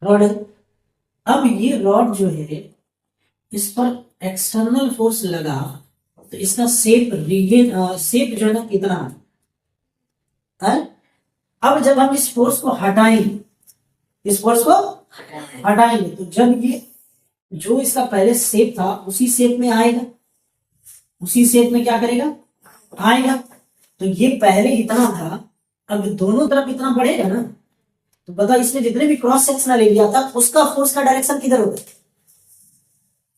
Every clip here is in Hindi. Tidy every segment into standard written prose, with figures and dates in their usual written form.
रॉड है। अब ये रॉड जो है इस पर एक्सटर्नल फोर्स लगा तो इसका शेप जो है ना कितना है। अब जब हम इस फोर्स को हटाएंगे, इस फोर्स को हटाएंगे तो जब ये जो इसका पहले शेप था उसी शेप में आएगा, उसी शेप में क्या करेगा आएगा। तो ये पहले इतना था, अब दोनों तरफ इतना बढ़ेगा ना, तो बता इसमें जितने भी क्रॉस सेक्शनल एरिया था उसका फोर्स का डायरेक्शन किधर होगा,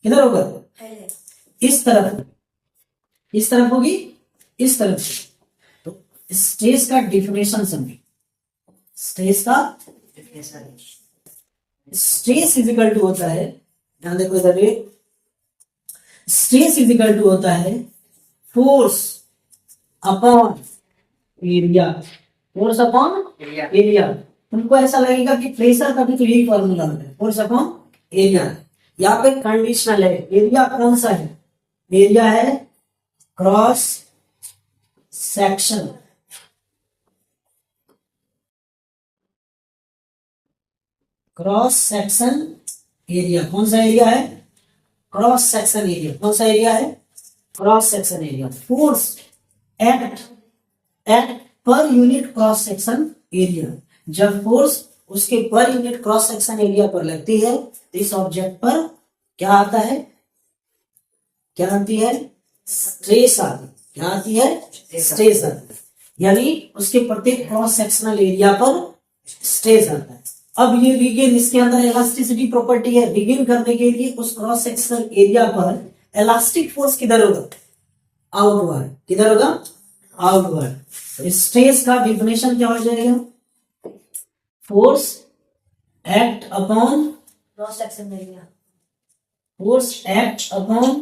किधर होगा, इस तरफ, इस तरफ होगी, इस तरफ। तो स्ट्रेस का डिफिनेशन समझो, स्ट्रेस का स्ट्रेस इज इक्वल टू होता है, ध्यान देखो इधर, स्ट्रेस इज इक्वल टू होता है force upon area, force upon area. तुमको ऐसा लगेगा कि प्रेशर का भी तो यही फॉर्मूला होता है, फोर्स अपॉन एरिया। यहाँ पे कंडीशनल है, एरिया कौन सा है, एरिया है cross section, cross section area. कौन सा एरिया है, क्रॉस सेक्शन एरिया। कौन सा एरिया है, cross section area. Force at per unit cross section area. जब फोर्स उसके per unit cross section area पर लगती है तो इस ऑब्जेक्ट पर क्या आता है, क्या आती है, स्ट्रेस आती है। क्या आती है, स्ट्रेस आती है, यानी उसके प्रत्येक क्रॉस सेक्शनल एरिया पर स्ट्रेस आता है। अब ये रीगेन, इसके अंदर इलास्टिसिटी प्रॉपर्टी है, रीगेन करने के लिए उस क्रॉस सेक्शनल एरिया पर इलास्टिक फोर्स किधर होगा, आउटवर्ड, किधर होगा, आउटवर्ड। स्ट्रेस का डिफिनेशन क्या हो जाएगा, force act upon cross section area, force act upon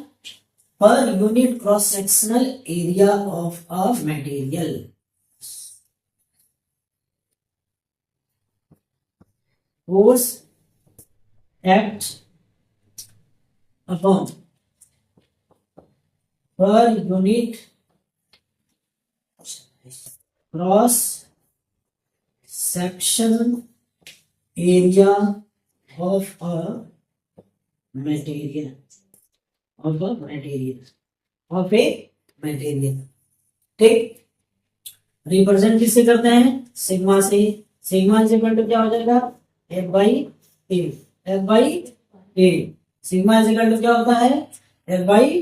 per unit cross sectional area of a material. Force act upon per unit cross section area of a material, of a material, of a material. ठीक, रिप्रेजेंट किससे करते हैं, सिग्मा से। सिग्मा इज इक्वल टू क्या हो जाएगा, F by A, F by A. Sigma is equal to क्या होता है, एफ बाई